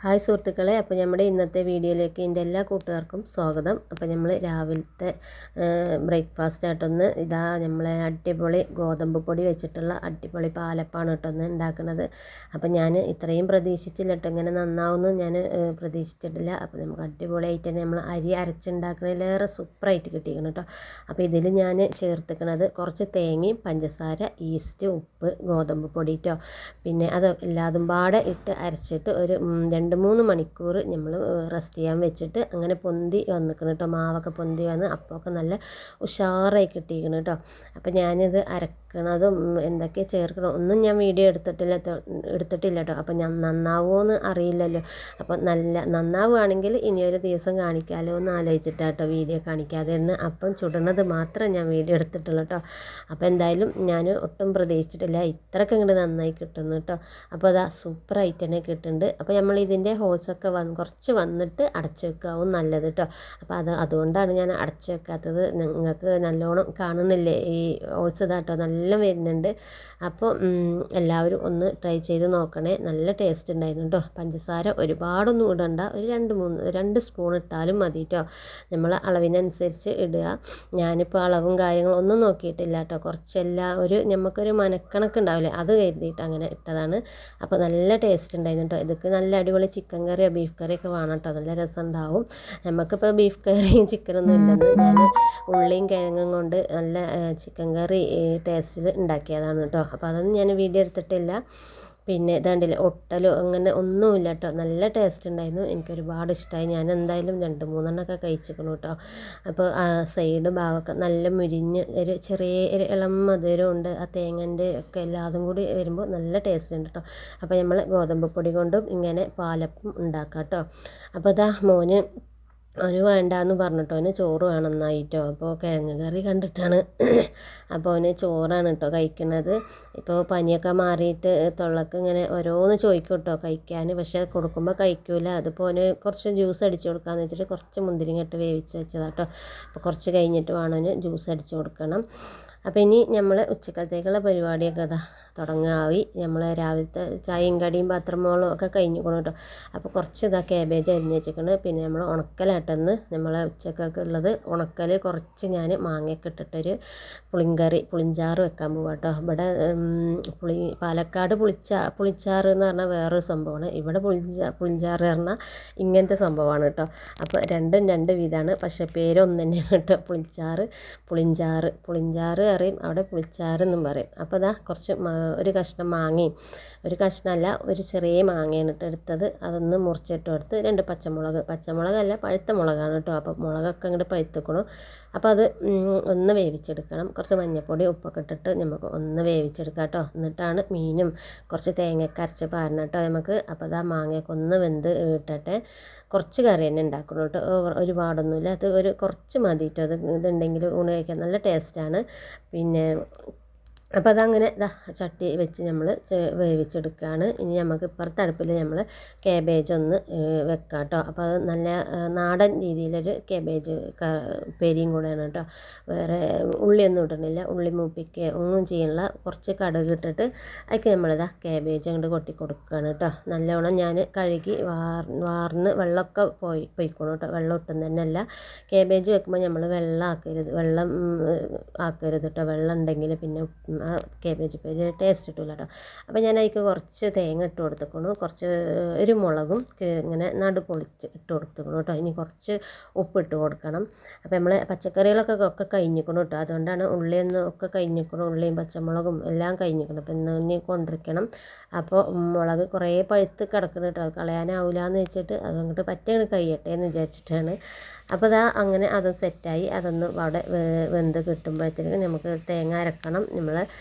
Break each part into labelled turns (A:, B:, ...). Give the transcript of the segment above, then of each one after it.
A: Hi സുഹൃത്തുക്കളെ, അപ്പോൾ നമ്മുടെ ഇന്നത്തെ വീഡിയോയിലേക്ക് എൻ്റെ എല്ലാ കൂട്ടുകാർക്കും സ്വാഗതം. അപ്പോൾ നമ്മൾ രാവിലത്തെ ബ്രേക്ക്ഫാസ്റ്റ് ആയിട്ടൊന്ന് ഇതാ നമ്മളെ അടിപൊളി ഗോതമ്പ് പൊടി വെച്ചിട്ടുള്ള അടിപൊളി പാലപ്പാണ് കേട്ടൊന്ന് ഉണ്ടാക്കുന്നത്. അപ്പോൾ ഞാൻ ഇത്രയും പ്രതീക്ഷിച്ചില്ല കേട്ടോ, ഇങ്ങനെ നന്നാവുമെന്ന് ഞാൻ പ്രതീക്ഷിച്ചിട്ടില്ല. അപ്പോൾ നമുക്ക് അടിപൊളിയായിട്ട് തന്നെ നമ്മൾ അരി അരച്ചുണ്ടാക്കുന്നതിലേറെ സൂപ്പറായിട്ട് കിട്ടിയിരിക്കണം കേട്ടോ. അപ്പോൾ ഇതിൽ ഞാൻ ചേർത്തിക്കണത് കുറച്ച് തേങ്ങയും പഞ്ചസാര, ഈസ്റ്റ്, ഉപ്പ്, ഗോതമ്പ് പൊടി കേട്ടോ. പിന്നെ അത് എല്ലാതും പാടെ ഇട്ട് അരച്ചിട്ട് ഒരു 2-3 മണിക്കൂർ നമ്മൾ റെസ്റ്റ് ചെയ്യാൻ വെച്ചിട്ട് അങ്ങനെ പൊന്തി വന്നിക്കണം കേട്ടോ. മാവൊക്കെ പൊന്തി വന്ന് അപ്പമൊക്കെ നല്ല ഉഷാറായി കിട്ടിയിരിക്കണം കേട്ടോ. അപ്പോൾ ഞാനിത് അരക്കണതും എന്തൊക്കെ ചേർക്കണം ഒന്നും ഞാൻ വീഡിയോ എടുത്തിട്ടില്ല കേട്ടോ. അപ്പോൾ ഞാൻ നന്നാവുമോയെന്ന് അറിയില്ലല്ലോ. അപ്പോൾ നന്നാവുകയാണെങ്കിൽ ഇനിയൊരു ദിവസം കാണിക്കാമല്ലോ എന്ന് ആലോചിച്ചിട്ടാട്ടോ വീഡിയോ കാണിക്കാതെ എന്ന്. അപ്പം ചുടണത് മാത്രമേ ഞാൻ വീഡിയോ എടുത്തിട്ടുള്ളൂ കേട്ടോ. അപ്പോൾ എന്തായാലും ഞാൻ ഒട്ടും പ്രതീക്ഷിച്ചിട്ടില്ല ഇത്രയൊക്കെ ഇങ്ങോട്ട് നന്നായി കിട്ടുന്നു കേട്ടോ. അപ്പോൾ അതാ സൂപ്പറായിട്ട് തന്നെ കിട്ടുന്നുണ്ട്. അപ്പോൾ നമ്മൾ ഇതിൻ്റെ ഹോൾസൊക്കെ കുറച്ച് വന്നിട്ട് അടച്ചു വെക്കാവും നല്ലത് കേട്ടോ. അപ്പോൾ അതുകൊണ്ടാണ് ഞാൻ അടച്ചു വെക്കാത്തത്. നിങ്ങൾക്ക് നല്ലോണം കാണുന്നില്ലേ ഈ ഹോൾസ് ഇതാട്ടോ, നല്ല വരുന്നുണ്ട്. അപ്പോൾ എല്ലാവരും ഒന്ന് ട്രൈ ചെയ്ത് നോക്കണേ. നല്ല ടേസ്റ്റ് ഉണ്ടായിരുന്നു കേട്ടോ. പഞ്ചസാര ഒരുപാടൊന്നും ഇടണ്ട, ഒരു 2 സ്പൂൺ ഇട്ടാലും മതി കേട്ടോ. നമ്മൾ അളവിനനുസരിച്ച് ഇടുക. ഞാനിപ്പോൾ അളവും കാര്യങ്ങളും ഒന്നും നോക്കിയിട്ടില്ല കേട്ടോ. കുറച്ചെല്ലാം നമുക്കൊരു മനക്കണക്ക് ഉണ്ടാവില്ലേ, അത് കരുതിയിട്ട് അങ്ങനെ ഇട്ടതാണ്. അപ്പോൾ നല്ല ടേസ്റ്റ് ഉണ്ടായിരുന്നു കേട്ടോ. ഇതൊക്കെ നല്ല അടിപൊളി ചിക്കൻ കറിയോ ബീഫ് കറിയൊക്കെ വേണം കേട്ടോ, നല്ല രസം ഉണ്ടാവും. നമുക്കിപ്പോൾ ബീഫ് കറിയും ചിക്കനൊന്നും ഇല്ലെന്ന് ഞാൻ ഉള്ളിയും കിഴങ്ങും കൊണ്ട് നല്ല ചിക്കൻ കറി ടേസ്റ്റിൽ ഉണ്ടാക്കിയതാണ് കേട്ടോ. അപ്പോൾ അതൊന്നും ഞാൻ വീഡിയോ എടുത്തിട്ടില്ല. പിന്നെ ഇതാണ്ടില്ലേ ഒട്ടലോ അങ്ങനെ ഒന്നുമില്ല കേട്ടോ. നല്ല ടേസ്റ്റ് ഉണ്ടായിരുന്നു, എനിക്കൊരുപാട് ഇഷ്ടമായി. ഞാൻ എന്തായാലും 2-3 കഴിച്ചിരിക്കണം കേട്ടോ. അപ്പോൾ സൈഡ് ഭാഗമൊക്കെ നല്ല മുരിഞ്ഞ് ഒരു ചെറിയ ഇളം മധുരം ഉണ്ട്. ആ തേങ്ങൻ്റെ ഒക്കെ എല്ലാതും കൂടി വരുമ്പോൾ നല്ല ടേസ്റ്റ് ഉണ്ട് കേട്ടോ. അപ്പോൾ നമ്മൾ ഗോതമ്പ് പൊടി കൊണ്ടും ഇങ്ങനെ പാലപ്പം ഉണ്ടാക്കാം കേട്ടോ. അപ്പോൾ ഇതാ അവന് വേണ്ടാന്ന് പറഞ്ഞിട്ടോ, അവന് ചോറ് വേണം എന്നായിട്ടോ. അപ്പോൾ കിഴങ്ങ് കറി കണ്ടിട്ടാണ്. അപ്പോൾ അവന് ചോറാണ് കേട്ടോ കഴിക്കുന്നത്. ഇപ്പോൾ പനിയൊക്കെ മാറിയിട്ട് തൊള്ളക്ക് ഇങ്ങനെ ഓരോന്ന് ചോദിക്കും കേട്ടോ കഴിക്കാൻ. പക്ഷേ കൊടുക്കുമ്പോൾ കഴിക്കൂല. അതിപ്പോൾ അവന് കുറച്ച് ജ്യൂസ് അടിച്ച് കൊടുക്കാമെന്ന് വെച്ചിട്ട് കുറച്ച് മുന്തിരിങ്ങ ഇട്ട് വേവിച്ച് വെച്ചതാട്ടോ. അപ്പോൾ കുറച്ച് കഴിഞ്ഞിട്ട് വേണം അവന് ജ്യൂസ് അടിച്ച് കൊടുക്കണം. അപ്പോൾ ഇനി നമ്മൾ ഉച്ചക്കലത്തേക്കുള്ള പരിപാടിയൊക്കെ തുടങ്ങായി. നമ്മൾ രാവിലത്തെ ചായയും കടിയും പാത്രമോളും ഒക്കെ കഴിഞ്ഞിക്കണം കേട്ടോ. അപ്പോൾ കുറച്ച് കാബേജ് അരിഞ്ഞ് വെച്ചിട്ടുണ്ട്. പിന്നെ നമ്മൾ ഉണക്കലാട്ടെന്ന് നമ്മളെ ഉച്ചക്കൊക്കെ ഉള്ളത് ഉണക്കൽ കുറച്ച് ഞാൻ മാങ്ങയൊക്കെ ഇട്ടിട്ടൊരു പുളിഞ്ചാറ് വെക്കാൻ പോവാം കേട്ടോ. ഇവിടെ പാലക്കാട് പുളിച്ചാറ് എന്ന് പറഞ്ഞാൽ വേറൊരു സംഭവമാണ്. ഇവിടെ പുളിഞ്ചാറ് പറഞ്ഞാൽ ഇങ്ങനത്തെ സംഭവമാണ് കേട്ടോ. അപ്പോൾ രണ്ടും 2 വിധമാണ്, പക്ഷേ പേരൊന്നു തന്നെയാണ് കേട്ടോ. പുളിഞ്ചാറ് അറിയും, അവിടെ പുളിച്ചാറെന്നും പറയും. അപ്പോൾ കുറച്ച് ഒരു കഷ്ണം മാങ്ങയും ഒരു കഷ്ണമല്ല ഒരു ചെറിയ മാങ്ങയാണ് എടുത്തത്. അതൊന്ന് മുറിച്ചിട്ട് കൊടുത്ത് 2 പച്ചമുളകല്ല പഴുത്ത മുളകാണ് കേട്ടോ. അപ്പോൾ മുളകൊക്കെ അങ്ങോട്ട് പഴുത്തിക്കണം. അപ്പോൾ അത് ഒന്ന് വേവിച്ചെടുക്കണം. കുറച്ച് മഞ്ഞൾപ്പൊടി ഉപ്പൊക്കെ ഇട്ടിട്ട് നമുക്ക് ഒന്ന് വേവിച്ചെടുക്കാം കേട്ടോ. എന്നിട്ടാണ് മീനും കുറച്ച് തേങ്ങയൊക്കെ അരച്ച് പാരണം കേട്ടോ നമുക്ക്. അപ്പോൾ മാങ്ങയൊക്കെ ഒന്ന് വെന്ത് ഇട്ടിട്ട് കുറച്ച് കറി തന്നെ ഉണ്ടാക്കണം കേട്ടോ. ഒരുപാടൊന്നുമില്ല, അത് കുറച്ച് മതി കേട്ടോ. ഇതുണ്ടെങ്കിൽ ഊണ് കഴിക്കാൻ നല്ല ടേസ്റ്റാണ്. പിന്നെ അപ്പോൾ അതങ്ങനെ ചട്ടി വെച്ച് നമ്മൾ വേവിച്ചെടുക്കുകയാണ്. ഇനി നമുക്ക് ഇപ്പുറത്തെ അടുപ്പിൽ നമ്മൾ കാബേജ് ഒന്ന് വെക്കാം കേട്ടോ. അപ്പോൾ അത് നല്ല നാടൻ രീതിയിലൊരു കാബേജ് ഉപ്പേരിയും കൂടെയാണ് കേട്ടോ. വേറെ ഉള്ളിയൊന്നും ഇടണില്ല, ഉള്ളി മൂപ്പിക്കുക ഒന്നും ചെയ്യണില്ല. കുറച്ച് കടുക് ഇട്ടിട്ട് അതിലേക്ക് നമ്മളിതാ കാബേജ് അങ്ങോട്ട് കൊട്ടി കൊടുക്കുകയാണ് കേട്ടോ. നല്ലവണ്ണം ഞാൻ കഴുകി വാർന്ന് വെള്ളമൊക്കെ പോയിക്കണം കേട്ടോ. വെള്ളം ഒട്ടും തന്നെ അല്ല. കാബേജ് വെക്കുമ്പോൾ നമ്മൾ വെള്ളം ആക്കരുത് കേട്ടോ. വെള്ളം ഉണ്ടെങ്കിൽ പിന്നെ ആ കാബേജ് ഉപ്പേരി ടേസ്റ്റ് കിട്ടില്ല കേട്ടോ. അപ്പോൾ ഞാൻ അതിലേക്ക് കുറച്ച് തേങ്ങ ഇട്ട് കൊടുത്തേക്കണു, കുറച്ച് ഒരു മുളകും ഇങ്ങനെ പൊളിച്ച് ഇട്ട് കൊടുത്തേക്കണു കേട്ടോ. ഇനി കുറച്ച് ഉപ്പിട്ട് കൊടുക്കണം. അപ്പോൾ നമ്മൾ പച്ചക്കറികളൊക്കെ കഴിഞ്ഞിക്കണം കേട്ടോ. അതുകൊണ്ടാണ് ഉള്ളിയൊന്നും ഒക്കെ കഴിഞ്ഞിക്കണം, ഉള്ളിയും പച്ചമുളകും എല്ലാം കഴിഞ്ഞിക്കണം. അപ്പോൾ ഇന്ന് കൊണ്ടിരിക്കണം. അപ്പോൾ മുളക് കുറേ പഴുത്ത് കിടക്കണം കേട്ടോ. അത് കളയാനാവില്ല എന്ന് വെച്ചിട്ട് അതങ്ങോട്ട് പറ്റങ്ങ് കഴിയട്ടെ എന്ന് വിചാരിച്ചിട്ടാണ്. അപ്പോൾ അങ്ങനെ അതും സെറ്റായി. അതൊന്ന് അവിടെ വെന്ത് കിട്ടുമ്പോഴത്തേക്ക് നമുക്ക് തേങ്ങ അരക്കണം. നമ്മൾ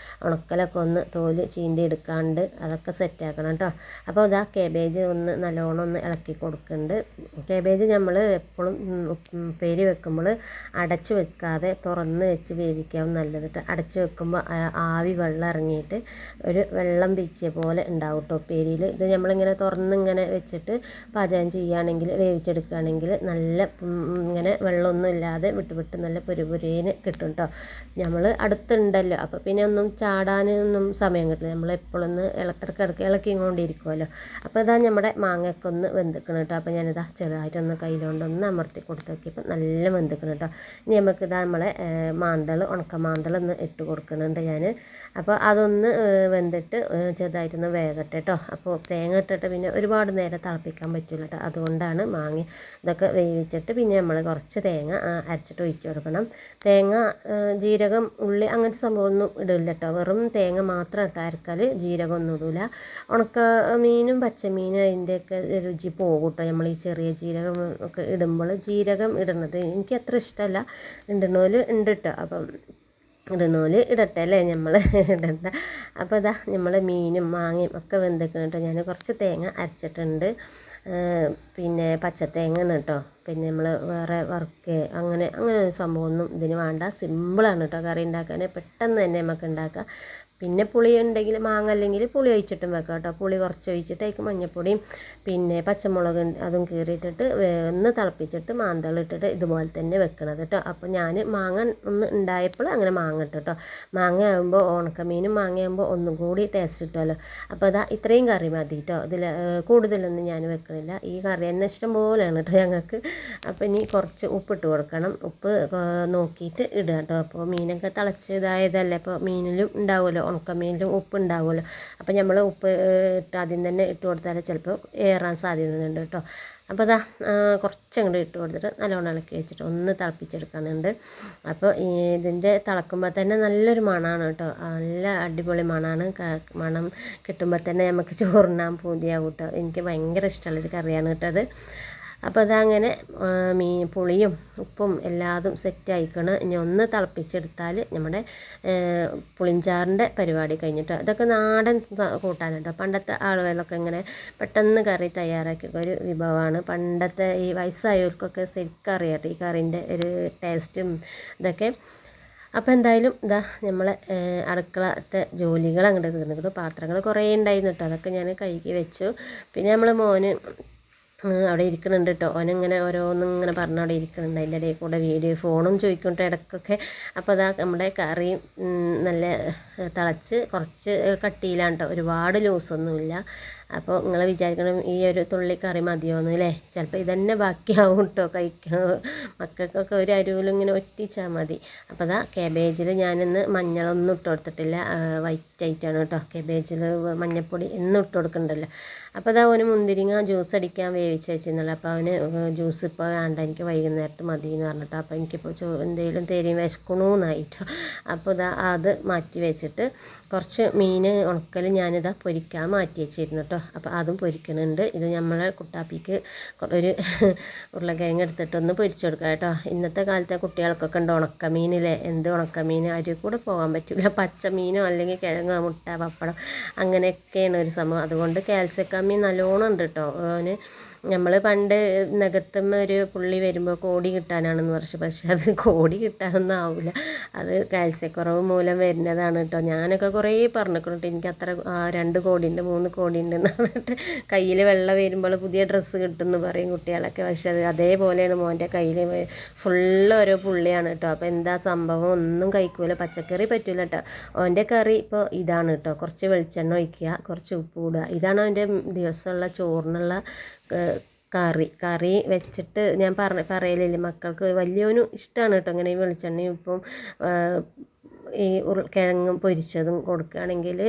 A: ഉണക്കലൊക്കെ ഒന്ന് തോല് ചീന്തി എടുക്കാണ്ട് അതൊക്കെ സെറ്റാക്കണം കേട്ടോ. അപ്പോൾ ഇതാ കേബേജ് ഒന്ന് നല്ലോണം ഒന്ന് ഇളക്കി കൊടുക്കുന്നുണ്ട്. കേബേജ് നമ്മൾ എപ്പോഴും ഉപ്പേരി വെക്കുമ്പോൾ അടച്ചു വെക്കാതെ തുറന്ന് വെച്ച് വേവിക്കാവും നല്ലത് കേട്ടോ. അടച്ചു വെക്കുമ്പോൾ ആവി വെള്ളം ഇറങ്ങിയിട്ട് ഒരു വെള്ളം പീച്ചിയ പോലെ ഉണ്ടാവും കേട്ടോ ഉപ്പേരിയിൽ. ഇത് നമ്മളിങ്ങനെ തുറന്നിങ്ങനെ വെച്ചിട്ട് പാചകം ചെയ്യുകയാണെങ്കിൽ വേവിച്ചെടുക്കുകയാണെങ്കിൽ നല്ല ഇങ്ങനെ വെള്ളമൊന്നും ഇല്ലാതെ വിട്ട് നല്ല പൊരുപൊരേന് കിട്ടും കേട്ടോ. നമ്മൾ അടുത്തുണ്ടല്ലോ, അപ്പോൾ പിന്നെ ഒന്നും ചാടാനൊന്നും സമയം കിട്ടില്ല. നമ്മൾ എപ്പോഴൊന്ന് ഇടയ്ക്കിടയ്ക്ക് ഇളക്കിക്കൊണ്ടിരിക്കുമല്ലോ. അപ്പോൾ ഇതാ നമ്മുടെ മാങ്ങയൊക്കെ ഒന്ന് വെന്തിക്കണം കേട്ടോ. അപ്പോൾ ഞാനിതാ ചെറുതായിട്ടൊന്ന് കയ്യിലുകൊണ്ടൊന്ന് അമർത്തി കൊടുത്ത് നോക്കിയപ്പോൾ നല്ല വെന്തിക്കണം കേട്ടോ. ഇനി നമുക്ക് ഇതാ നമ്മളെ ഉണക്ക മാന്തൾ ഒന്ന് ഇട്ട് കൊടുക്കുന്നുണ്ട് ഞാൻ. അപ്പോൾ അതൊന്ന് വെന്തിട്ട് ചെറുതായിട്ടൊന്ന് വേകട്ടെ കേട്ടോ. അപ്പോൾ തേങ്ങ ഇട്ടിട്ട് പിന്നെ ഒരുപാട് നേരം തിളപ്പിക്കാൻ പറ്റില്ല കേട്ടോ. അതുകൊണ്ടാണ് മാങ്ങ ഇതൊക്കെ വേവിച്ചിട്ട് പിന്നെ നമ്മൾ കുറച്ച് തേങ്ങ അരച്ചിട്ട് ഒഴിച്ച് കൊടുക്കണം. തേങ്ങ ജീരകം ഉള്ളി അങ്ങനത്തെ സംഭവമൊന്നും ഇടില്ല കേട്ടോ. വെറും തേങ്ങ മാത്രം ഇട്ട് അരക്കൽ, ജീരകമൊന്നും ഇടില്ല. ഉണക്ക മീനും പച്ചമീനും അതിൻ്റെയൊക്കെ രുചി പോകും കേട്ടോ. നമ്മൾ ഈ ചെറിയ ജീരകം ഒക്കെ ഇടുമ്പോൾ ജീരകം ഇടുന്നത് എനിക്ക് അത്ര ഇഷ്ടമല്ല. ഇടുന്നോല് ഉണ്ട് കേട്ടോ. അപ്പം ഇടുന്നോല് ഇടട്ടെ അല്ലേ, നമ്മൾ ഇടണ്ട. അപ്പോൾ ഇതാ നമ്മൾ മീനും മാങ്ങയും ഒക്കെ വെന്തിക്കണം കേട്ടോ. ഞാൻ കുറച്ച് തേങ്ങ അരച്ചിട്ടുണ്ട്. പിന്നെ പച്ചത്തേങ്ങയാണ് കേട്ടോ. പിന്നെ നമ്മൾ വേറെ വറുക്ക് അങ്ങനെ ഒരു സംഭവമൊന്നും ഇതിന് വേണ്ട. സിമ്പിളാണ് കേട്ടോ കറി ഉണ്ടാക്കാൻ. പെട്ടെന്ന് തന്നെ നമുക്ക് ഉണ്ടാക്കാം. പിന്നെ പുളി ഉണ്ടെങ്കിൽ മാങ്ങ അല്ലെങ്കിൽ പുളി ഒഴിച്ചിട്ടും വെക്കാം കേട്ടോ. പുളി കുറച്ച് ഒഴിച്ചിട്ട് അതിലേക്ക് മഞ്ഞൾപ്പൊടിയും പിന്നെ പച്ചമുളക് അതും കീറിയിട്ടിട്ട് ഒന്ന് തിളപ്പിച്ചിട്ട് മാന്തൾ ഇട്ടിട്ട് ഇതുപോലെ തന്നെ വെക്കണത് കേട്ടോ. അപ്പോൾ ഞാൻ മാങ്ങ ഒന്ന് ഉണ്ടായപ്പോൾ അങ്ങനെ മാങ്ങ ഇട്ടു കേട്ടോ. മാങ്ങ ആകുമ്പോൾ ഉണക്കമീനും മാങ്ങയാകുമ്പോൾ ഒന്നും കൂടി ടേസ്റ്റ് കിട്ടുമല്ലോ. അപ്പോൾ അതാ ഇത്രയും കറി മതി കേട്ടോ. ഇതിൽ കൂടുതലൊന്നും ഞാൻ വെക്കണില്ല. ഈ കറി തന്നെ ഇഷ്ടം പോലെയാണ് കേട്ടോ ഞങ്ങൾക്ക്. അപ്പോൾ ഇനി കുറച്ച് ഉപ്പിട്ട് കൊടുക്കണം. ഉപ്പ് നോക്കിയിട്ട് ഇടുക കേട്ടോ. അപ്പോൾ മീനൊക്കെ തിളച്ച് ഇതായതല്ലേ, അപ്പോൾ മീനിലും ഉണ്ടാവുമല്ലോ, ഉണക്കമീനിലും ഉപ്പ് ഉണ്ടാവുമല്ലോ. അപ്പോൾ നമ്മൾ ഉപ്പ് ഇട്ട് ആദ്യം തന്നെ ഇട്ട് കൊടുത്താൽ ചിലപ്പോൾ ഏറാൻ സാധ്യതയുണ്ട് കേട്ടോ. അപ്പോൾ അതാ കുറച്ചങ്ങോട്ട് ഇട്ട് കൊടുത്തിട്ട് നല്ലോണം ഇളക്കി വെച്ചിട്ട് ഒന്ന് തിളപ്പിച്ചെടുക്കാനുണ്ട്. അപ്പോൾ ഇതിൻ്റെ തിളക്കുമ്പോൾ തന്നെ നല്ലൊരു മണമാണ് കേട്ടോ. നല്ല അടിപൊളി മണമാണ്. മണം കിട്ടുമ്പോൾ തന്നെ നമുക്ക് ചോറുണ്ണാൻ പൂതിയാവും കേട്ടോ. എനിക്ക് ഭയങ്കര ഇഷ്ടമുള്ളൊരു കറിയാണ് കേട്ടോ അത്. അപ്പോൾ അതങ്ങനെ പുളിയും ഉപ്പും എല്ലാതും സെറ്റായിക്കണം. ഇനി ഒന്ന് തിളപ്പിച്ചെടുത്താൽ നമ്മുടെ പുളിഞ്ചാറിൻ്റെ പരിപാടി കഴിഞ്ഞിട്ടോ. ഇതൊക്കെ നാടൻ കൂട്ടാനുണ്ടോ. പണ്ടത്തെ ആളുകളൊക്കെ ഇങ്ങനെ പെട്ടെന്ന് കറി തയ്യാറാക്കിയ ഒരു വിഭവമാണ്. പണ്ടത്തെ ഈ വയസ്സായവർക്കൊക്കെ ശരിക്കും അറിയാട്ടോ ഈ കറിൻ്റെ ഒരു ടേസ്റ്റും ഇതൊക്കെ. അപ്പോൾ എന്തായാലും ഇതാ നമ്മളെ അടുക്കളത്തെ ജോലികൾ അങ്ങോട്ട് തീർന്നിട്ട് പാത്രങ്ങൾ കുറേ ഉണ്ടായിരുന്നു കേട്ടോ. അതൊക്കെ ഞാൻ കഴുകി വെച്ചു. പിന്നെ നമ്മൾ മോന് അവിടെ ഇരിക്കുന്നുണ്ട് കേട്ടോ. ഓനിങ്ങനെ ഓരോന്നിങ്ങനെ പറഞ്ഞ് അവിടെ ഇരിക്കുന്നുണ്ട്. അതിൻ്റെ ഇടയിൽ കൂടെ ഫോണും ചോദിക്കുന്നുണ്ട് ഇടയ്ക്കൊക്കെ. അപ്പോൾ അതാ നമ്മുടെ കറി നല്ല തിളച്ച് കുറച്ച് കട്ടിയിലാണ് കേട്ടോ. ഒരുപാട് ലൂസൊന്നുമില്ല. അപ്പോൾ നിങ്ങൾ വിചാരിക്കണം ഈ ഒരു തുള്ളി കറി മതിയോന്ന് അല്ലേ. ചിലപ്പോൾ ഇതന്നെ ബാക്കിയാവും കേട്ടോ കഴിക്കാൻ. മക്കൾക്കൊക്കെ ഒരു അരുവിലും ഇങ്ങനെ ഒറ്റിച്ചാൽ മതി. അപ്പോൾ അതാ കേബേജിൽ ഞാനിന്ന് മഞ്ഞളൊന്നും ഇട്ട് കൊടുത്തിട്ടില്ല. വൈറ്റ് ആയിട്ടാണ് കേട്ടോ കേബേജിൽ മഞ്ഞൾപ്പൊടി എന്നും ഇട്ട് കൊടുക്കണ്ടല്ലോ. അപ്പോൾ അതാ അവന് മുന്തിരിങ്ങ ജ്യൂസ് അടിക്കാൻ വേവിച്ച് വെച്ചിരുന്നല്ലോ. അപ്പോൾ അവന് ജ്യൂസ് ഇപ്പോൾ വേണ്ട, എനിക്ക് വൈകുന്നേരത്ത് മതി എന്ന് പറഞ്ഞിട്ടോ. അപ്പോൾ എനിക്കിപ്പോൾ എന്തെങ്കിലും തേരിയും വിശക്കണമെന്നായിട്ടോ. അപ്പോൾ ഇതാ അത് മാറ്റി വെച്ചിട്ട് കുറച്ച് മീൻ ഉണക്കൽ ഞാനിതാ പൊരിക്കാൻ മാറ്റി വെച്ചിരുന്നു കേട്ടോ. അപ്പോൾ അതും പൊരിക്കുന്നുണ്ട്. ഇത് നമ്മളെ കുട്ടാപ്പിക്ക് ഒരു ഉരുളക്കിഴങ്ങ് എടുത്തിട്ടൊന്ന് പൊരിച്ചു കൊടുക്കാം കേട്ടോ. ഇന്നത്തെ കാലത്തെ കുട്ടികൾക്കൊക്കെ ഉണ്ട് ഉണക്കമീനിലെ. എന്ത് ഉണക്കമീൻ അരി കൂടെ പോകാൻ പറ്റില്ല. പച്ചമീനോ അല്ലെങ്കിൽ കിഴങ്ങോ മുട്ട പപ്പടം അങ്ങനെയൊക്കെയാണ് ഒരു സംഭവം. അതുകൊണ്ട് കാൽസ്യക്കമ്മി നല്ലോണം ഉണ്ട് കേട്ടോ. അവന് നമ്മൾ പണ്ട് നഖത്തുമ്മ ഒരു പുള്ളി വരുമ്പോൾ കോടി കിട്ടാനാണെന്ന് പറഞ്ഞു. പക്ഷെ അത് കോടി കിട്ടാനൊന്നും ആവില്ല. അത് കാൽസ്യക്കുറവ് മൂലം വരുന്നതാണ് കേട്ടോ. ഞാനൊക്കെ കുറേ പറഞ്ഞിട്ടുണ്ട് എനിക്ക് അത്ര 2 കോടിയുണ്ട് 3 കോടിയുണ്ട് എന്ന് പറഞ്ഞിട്ട് കയ്യിൽ വെള്ളം വരുമ്പോൾ പുതിയ ഡ്രസ്സ് കിട്ടുമെന്ന് പറയും കുട്ടികളൊക്കെ. പക്ഷെ അത് അതേപോലെയാണ് മോൻ്റെ കയ്യിൽ ഫുള്ള് ഓരോ പുള്ളിയാണ് കേട്ടോ. അപ്പോൾ എന്താ സംഭവം ഒന്നും കഴിക്കൂല. പച്ചക്കറി പറ്റില്ല കേട്ടോ. അവൻ്റെ കറി ഇപ്പോൾ ഇതാണ് കേട്ടോ. കുറച്ച് വെളിച്ചെണ്ണ ഒഴിക്കുക, കുറച്ച് ഉപ്പ് ഇടുക. ഇതാണ് അവൻ്റെ ദിവസമുള്ള ചോറിനുള്ള കറി വെച്ചിട്ട് ഞാൻ പറയലില്ലേ മക്കൾക്ക്. വലിയവനും ഇഷ്ടമാണ് കേട്ടോ ഇങ്ങനെ വെളിച്ചെണ്ണയും ഉപ്പും ഈ കിഴങ്ങും പൊരിച്ചതും കൊടുക്കുകയാണെങ്കിൽ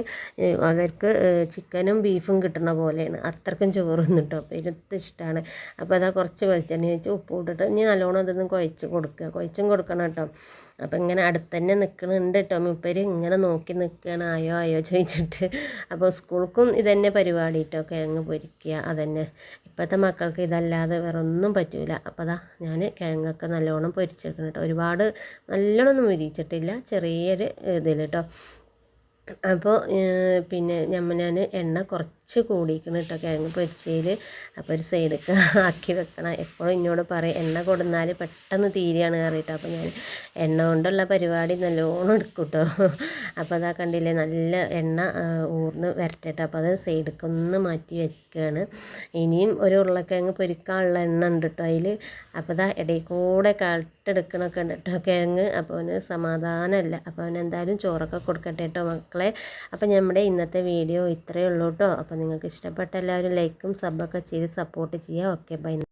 A: അവർക്ക് ചിക്കനും ബീഫും കിട്ടുന്ന പോലെയാണ്. അത്രക്കും ചോറും കേട്ടോ. അപ്പോൾ ഇരുത്ത് ഇഷ്ടമാണ്. അപ്പോൾ അതാ കുറച്ച് വെളിച്ചെണ്ണ വെച്ച് ഉപ്പ് ഇട്ടിട്ട് ഇനി നല്ലോണം അതൊന്നും കുഴച്ചും കൊടുക്കണം കേട്ടോ. അപ്പോൾ ഇങ്ങനെ അടുത്ത് തന്നെ നിൽക്കുന്നുണ്ട് കേട്ടോ. മൂപ്പര് ഇങ്ങനെ നോക്കി നിൽക്കുകയാണ് ആയോ ചോദിച്ചിട്ട്. അപ്പോൾ സ്കൂൾക്കും ഇതന്നെ പരിപാടി കേട്ടോ. കിഴങ്ങ് പൊരിക്കുക അതന്നെ. ഇപ്പോഴത്തെ മക്കൾക്ക് ഇതല്ലാതെ വേറെ ഒന്നും പറ്റില്ല. അപ്പോൾ അതാ ഞാൻ കിഴങ്ങൊക്കെ നല്ലോണം പൊരിച്ചെടുക്കണം കേട്ടോ. ഒരുപാട് നല്ലോണം ഒന്നും പൊരിച്ചിട്ടില്ല, ചെറിയൊരു ഇതിൽ കേട്ടോ. അപ്പോൾ പിന്നെ ഞാൻ എണ്ണ കുറച്ച് കൂടിയിരിക്കണം കേട്ടോ കിഴങ്ങ് പൊരിച്ചതിൽ. അപ്പോൾ ഒരു സൈഡൊക്കെ ആക്കി വെക്കണം. എപ്പോഴും എന്നോട് പറയും എണ്ണ കൊടുന്നാൽ പെട്ടെന്ന് തീരെയാണ് കയറിയിട്ട്. അപ്പോൾ ഞാൻ എണ്ണ കൊണ്ടുള്ള പരിപാടി നല്ലോണം എടുക്കും കേട്ടോ. അപ്പോൾ അതാ കണ്ടില്ലേ നല്ല എണ്ണ ഊർന്ന് വരട്ടെ. അപ്പോൾ അത് സൈഡൊക്കെ ഒന്ന് മാറ്റി വെക്കുകയാണ്. ഇനിയും ഒരു ഉരുളക്കിഴങ്ങ് പൊരിക്കാനുള്ള എണ്ണ ഉണ്ട് കേട്ടോ അതിൽ. അപ്പോൾ അതാ ഇടയിൽ കൂടെ കട്ടെടുക്കണമൊക്കെ ഉണ്ട് കേട്ടോ കിഴങ്ങ്. അപ്പോൾ അവന് സമാധാനമല്ല. അപ്പോൾ അവന് എന്തായാലും ചോറൊക്കെ കൊടുക്കട്ടെ കേട്ടോ മക്കളെ. അപ്പോൾ നമ്മുടെ ഇന്നത്തെ വീഡിയോ ഇത്രയേ ഉള്ളൂ കേട്ടോ. അപ്പോൾ നിങ്ങൾക്ക് ഇഷ്ടപ്പെട്ട എല്ലാവരും ലൈക്കും സബ്ബൊക്കെ ചെയ്ത് സപ്പോർട്ട് ചെയ്യുക. Okay bye.